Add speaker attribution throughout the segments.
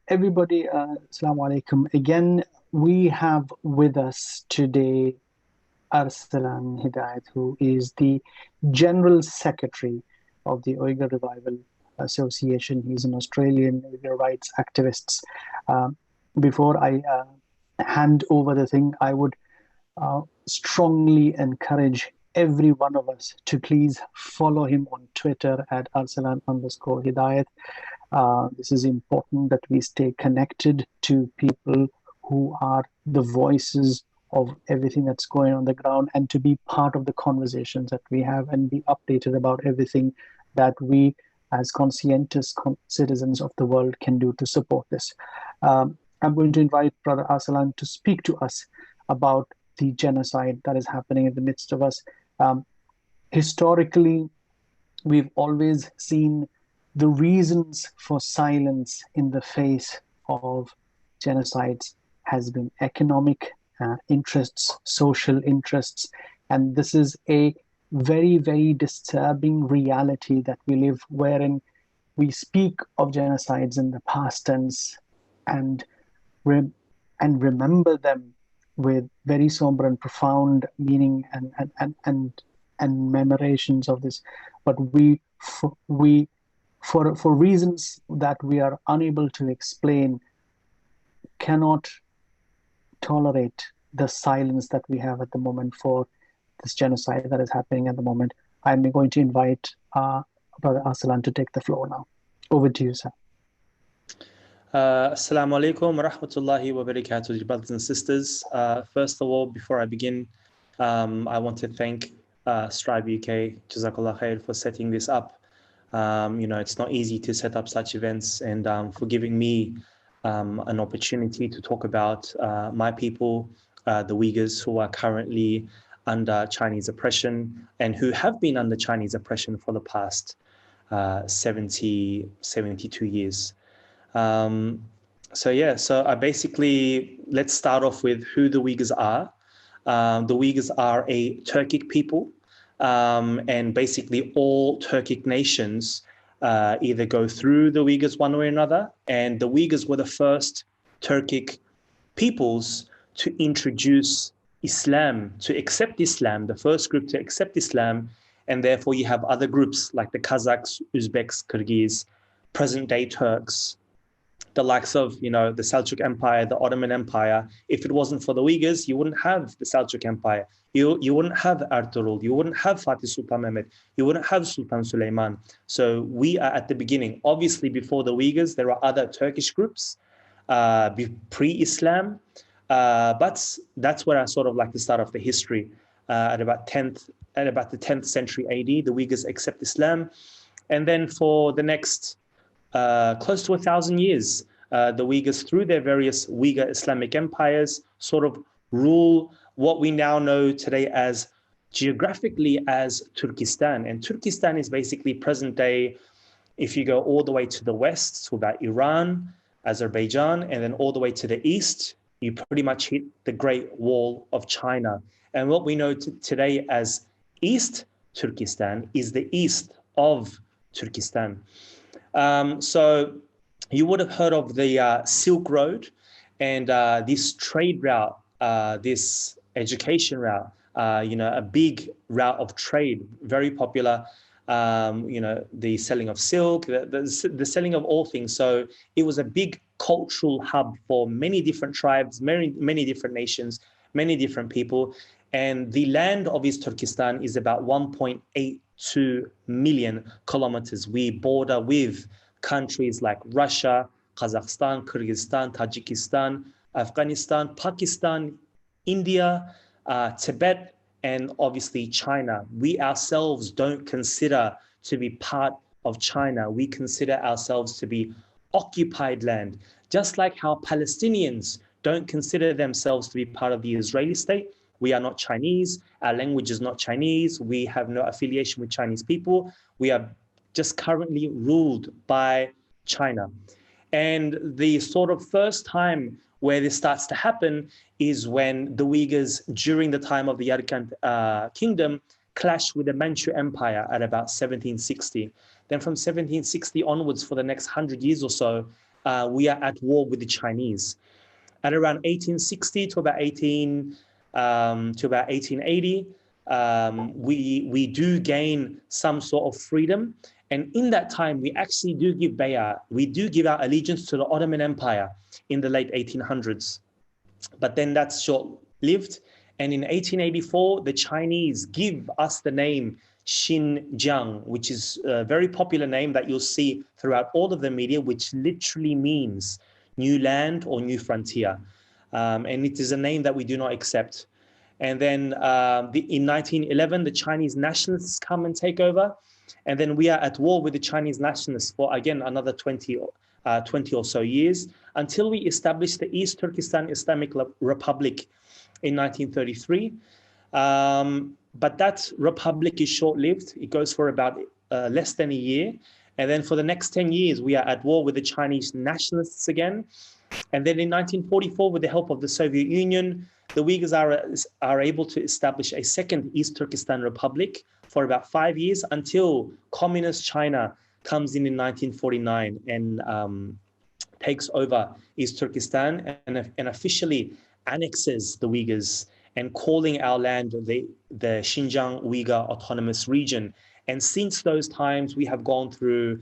Speaker 1: Everybody, Assalamu alaikum. Again, we have with us today Arsalan Hidayat, who is the General Secretary of the Uyghur Revival Association. He's an Australian Uyghur rights activist. Um, before I hand over the thing, I would strongly encourage every one of us to please follow him on Twitter at Arsalan_Hidayat. This is important that we stay connected to people who are the voices of everything that's going on the ground, and to be part of the conversations that we have and be updated about everything that we as conscientious citizens of the world can do to support this. I'm going to invite Brother Arsalan to speak to us about the genocide that is happening in the midst of us. Historically, we've always seen the reasons for silence in the face of genocides has been economic interests, social interests, and this is a very, very disturbing reality that we live, wherein we speak of genocides in the past tense and remember them with very somber and profound meaning and memorations of this, but for reasons that we are unable to explain, cannot tolerate the silence that we have at the moment for this genocide that is happening at the moment. I'm going to invite Brother Arsalan to take the floor now. Over to you, sir.
Speaker 2: Assalamu alaikum wa rahmatullahi wa barakatuh, brothers and sisters. First of all, before I begin, I want to thank Strive UK, Jazakallah khair, for setting this up. It's not easy to set up such events, and for giving me an opportunity to talk about my people, the Uyghurs, who are currently under Chinese oppression and who have been under Chinese oppression for the past 72 years. So I basically, let's start off with who the Uyghurs are. The Uyghurs are a Turkic people, and basically all Turkic nations either go through the Uyghurs one way or another, and the Uyghurs were the first Turkic peoples to introduce Islam, to accept Islam, the first group to accept Islam, and therefore you have other groups like the Kazakhs, Uzbeks, Kyrgyz, present-day Turks, the likes of, the Seljuk Empire, the Ottoman Empire. If it wasn't for the Uyghurs, you wouldn't have the Seljuk Empire. You wouldn't have Ertuğrul. You wouldn't have Fatih Sultan Mehmet. You wouldn't have Sultan Süleyman. So we are at the beginning. Obviously, before the Uyghurs, there are other Turkish groups pre-Islam, but that's where I sort of like the start of the history. At about the 10th century AD, the Uyghurs accept Islam, and then for the next close to 1,000 years, the Uyghurs, through their various Uyghur Islamic empires, sort of rule what we now know today as geographically as Turkestan. And Turkestan is basically present day, if you go all the way to the west, so about Iran, Azerbaijan, and then all the way to the east, you pretty much hit the Great Wall of China. And what we know today as East Turkestan is the east of Turkestan. So you would have heard of the Silk Road, and this trade route, this education route, a big route of trade, very popular, the selling of silk, the selling of all things. So it was a big cultural hub for many different tribes, many different nations, many different people. And the land of East Turkestan is about 1.82 million kilometers. We border with countries like Russia, Kazakhstan, Kyrgyzstan, Tajikistan, Afghanistan, Pakistan, India, Tibet, and obviously China. We ourselves don't consider to be part of China. We consider ourselves to be occupied land, just like how Palestinians don't consider themselves to be part of the Israeli state. We are not Chinese. Our language is not Chinese. We have no affiliation with Chinese people. We are just currently ruled by China. And the sort of first time where this starts to happen is when the Uyghurs, during the time of the Yarkand kingdom, clashed with the Manchu Empire at about 1760. Then from 1760 onwards, for the next 100 years or so, we are at war with the Chinese. At around 1860 to about 1880, we do gain some sort of freedom. And in that time, we actually do give bay'ah. We do give our allegiance to the Ottoman Empire in the late 1800s. But then that's short-lived. And in 1884, the Chinese give us the name Xinjiang, which is a very popular name that you'll see throughout all of the media, which literally means new land or new frontier. And it is a name that we do not accept. And then in 1911, the Chinese nationalists come and take over. And then we are at war with the Chinese nationalists for, again, another 20 or so years, until we establish the East Turkestan Islamic Republic in 1933. But that republic is short-lived. It goes for about less than a year. And then for the next 10 years, we are at war with the Chinese nationalists again. And then in 1944, with the help of the Soviet Union, the Uyghurs are able to establish a second East Turkestan Republic for about 5 years, until communist China comes in 1949 and takes over East Turkestan and officially annexes the Uyghurs, and calling our land the Xinjiang Uyghur Autonomous Region. And since those times, we have gone through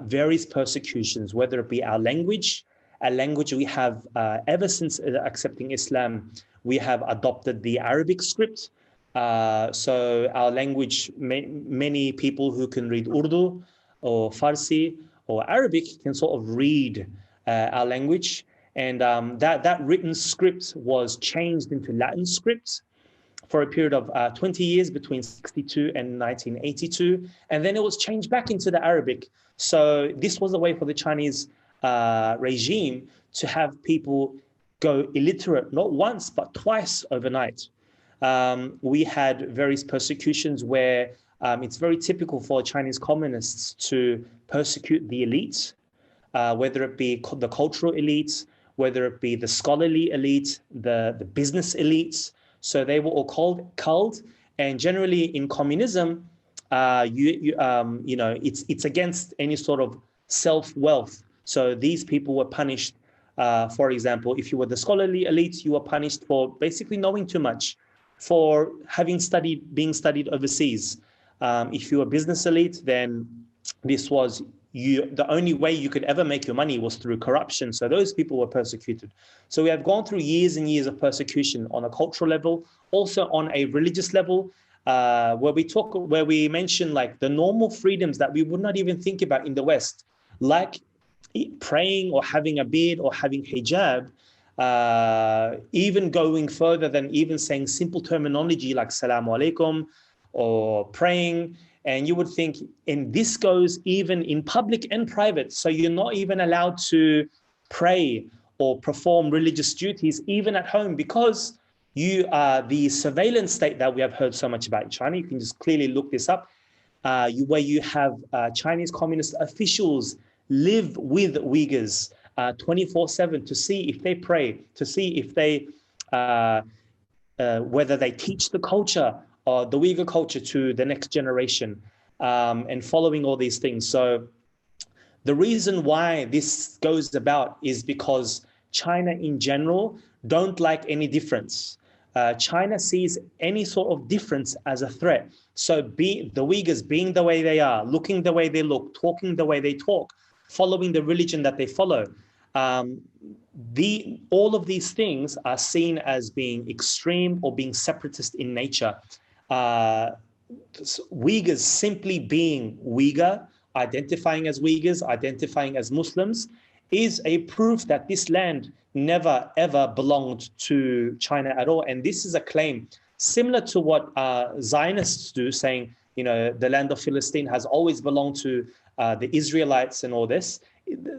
Speaker 2: various persecutions, whether it be our language, a language we have ever since accepting Islam, we have adopted the Arabic script. So our language, many people who can read Urdu or Farsi or Arabic can sort of read our language. And that written script was changed into Latin script for a period of 20 years between 62 and 1982. And then it was changed back into the Arabic. So this was a way for the Chinese regime to have people go illiterate, not once, but twice overnight. We had various persecutions where it's very typical for Chinese communists to persecute the elites, whether it be the cultural elites, whether it be the scholarly elite, the business elites. So they were all culled. And generally in communism, it's against any sort of self-wealth. So these people were punished. For example, if you were the scholarly elite, you were punished for basically knowing too much, for being studied overseas. If you were business elite, then this was the only way you could ever make your money was through corruption. So those people were persecuted. So we have gone through years and years of persecution on a cultural level, also on a religious level, where we mention like the normal freedoms that we would not even think about in the West, like praying or having a beard or having hijab, even going further than even saying simple terminology like Salamu Alaikum or praying. And you would think, and this goes even in public and private. So you're not even allowed to pray or perform religious duties, even at home, because you are the surveillance state that we have heard so much about in China. You can just clearly look this up, where you have Chinese communist officials live with Uyghurs 24/7 to see if they pray, to see if they, whether they teach the culture or the Uyghur culture to the next generation, and following all these things. So the reason why this goes about is because China in general don't like any difference. China sees any sort of difference as a threat. So the Uyghurs being the way they are, looking the way they look, talking the way they talk, following the religion that they follow, all of these things are seen as being extreme or being separatist in nature. Uyghurs simply being Uyghur, identifying as Uyghurs, identifying as Muslims, is a proof that this land never ever belonged to China at all. And this is a claim similar to what Zionists do, saying, the land of Philistine has always belonged to the Israelites and all this.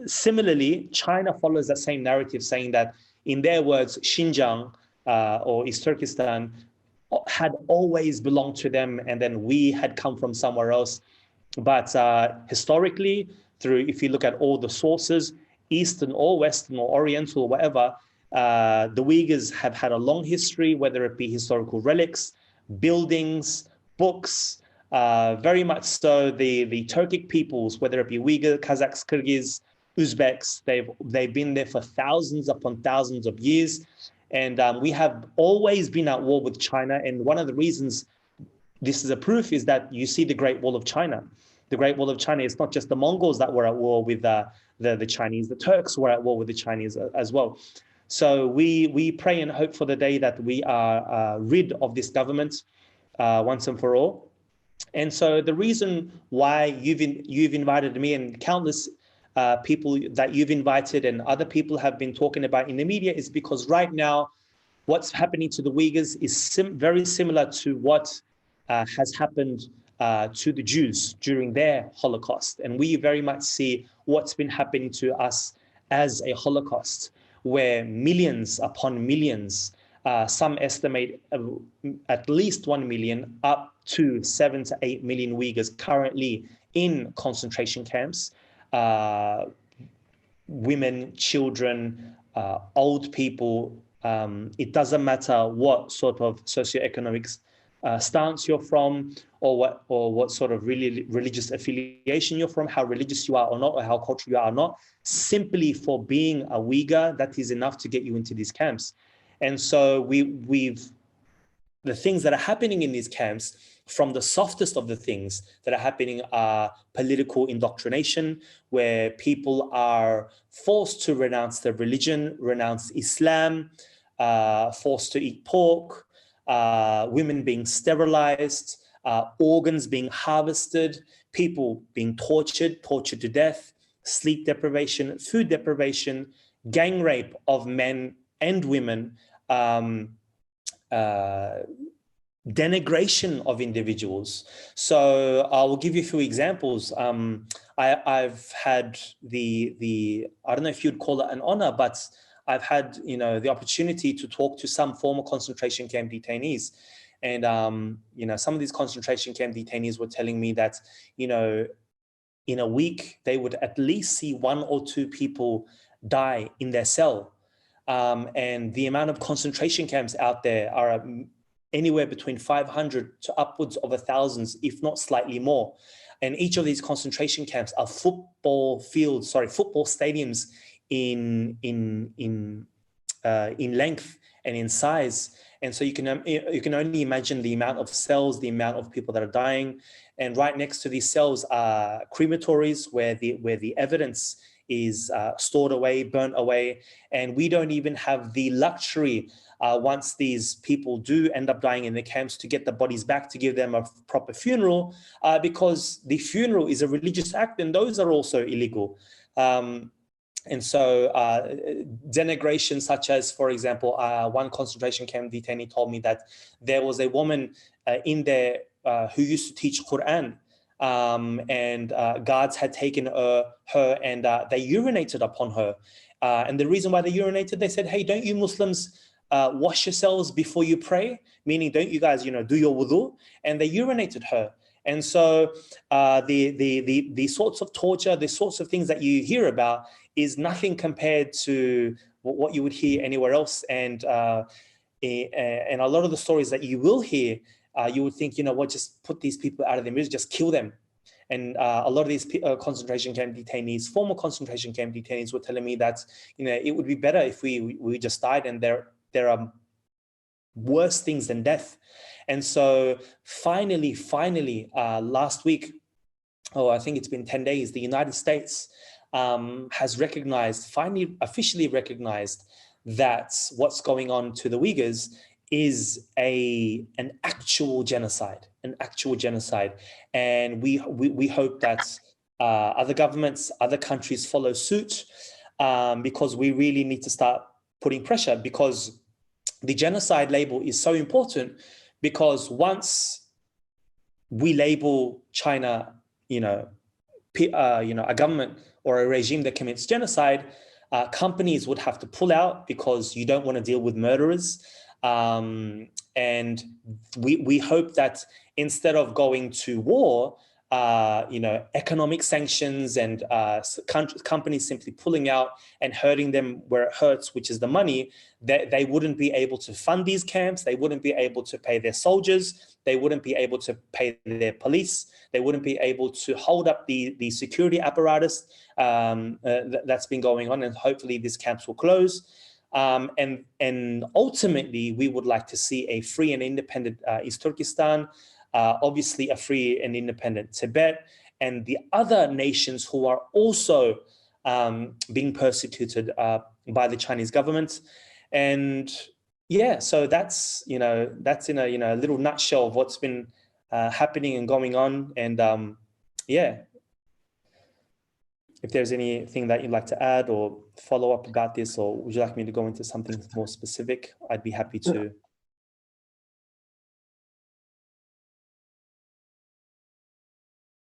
Speaker 2: Similarly, China follows that same narrative, saying that, in their words, Xinjiang or East Turkestan had always belonged to them, and then we had come from somewhere else. But historically, if you look at all the sources, Eastern or Western or Oriental or whatever, the Uyghurs have had a long history, whether it be historical relics, buildings, books, very much so the Turkic peoples, whether it be Uyghur, Kazakhs, Kyrgyz, Uzbeks. They've been there for thousands upon thousands of years. And we have always been at war with China. And one of the reasons this is a proof is that you see the Great Wall of China. The Great Wall of China is not just the Mongols that were at war with the Chinese, the Turks were at war with the Chinese as well. So we pray and hope for the day that we are rid of this government once and for all. And so the reason why you've invited me and countless people that you've invited and other people have been talking about in the media is because right now what's happening to the Uyghurs is very similar to what has happened to the Jews during their Holocaust. And we very much see what's been happening to us as a Holocaust, where millions upon millions, some estimate at least 1 million, up to 7 to 8 million Uyghurs currently in concentration camps. Women, children, old people, it doesn't matter what sort of socioeconomic stance you're from, or what sort of religious affiliation you're from, how religious you are or not, or how cultural you are or not. Simply for being a Uyghur, that is enough to get you into these camps. And so the things that are happening in these camps, from the softest of the things that are happening are political indoctrination, where people are forced to renounce their religion, renounce Islam, forced to eat pork, women being sterilized, organs being harvested, people being tortured to death, sleep deprivation, food deprivation, gang rape of men and women, denigration of individuals. So I will give you a few examples. I've had the I don't know if you'd call it an honor, but I've had the opportunity to talk to some former concentration camp detainees, and some of these concentration camp detainees were telling me that in a week they would at least see 1 or 2 people die in their cell, and the amount of concentration camps out there are anywhere between 500 to upwards of 1,000, if not slightly more. And each of these concentration camps are football stadiums in length and in size. And so you can only imagine the amount of cells, the amount of people that are dying. And right next to these cells are crematories where the evidence is stored away, burnt away. And we don't even have the luxury, once these people do end up dying in the camps, to get the bodies back, to give them a proper funeral, because the funeral is a religious act, and those are also illegal. And so denigration, such as, for example, one concentration camp detainee told me that there was a woman in there who used to teach Quran, and guards had taken her and they urinated upon her. And the reason why they urinated, they said, hey, don't you Muslims wash yourselves before you pray? Meaning, don't you guys, do your wudu? And they urinated her. And so the sorts of torture, the sorts of things that you hear about is nothing compared to what you would hear anywhere else. And a lot of the stories that you will hear, you would think, just put these people out of their misery, just kill them. And a lot of these concentration camp detainees, former concentration camp detainees, were telling me that it would be better if we just died, and there are worse things than death. And so finally, last week, I think it's been 10 days, the United States has finally officially recognized that what's going on to the Uyghurs is an actual genocide, And we hope that other governments, other countries follow suit, because we really need to start putting pressure, because the genocide label is so important, because once we label China, a government or a regime that commits genocide, companies would have to pull out because you don't want to deal with murderers. And we hope that instead of going to war, economic sanctions and companies simply pulling out and hurting them where it hurts, which is the money, they wouldn't be able to fund these camps. They wouldn't be able to pay their soldiers. They wouldn't be able to pay their police. They wouldn't be able to hold up the security apparatus that's been going on. And hopefully these camps will close. And ultimately, we would like to see a free and independent East Turkestan, obviously a free and independent Tibet, and the other nations who are also being persecuted by the Chinese government. And yeah, so that's in a little nutshell of what's been happening and going on. And yeah, if there's anything that you'd like to add or follow up about this, or would you like me to go into something more specific, I'd be happy to.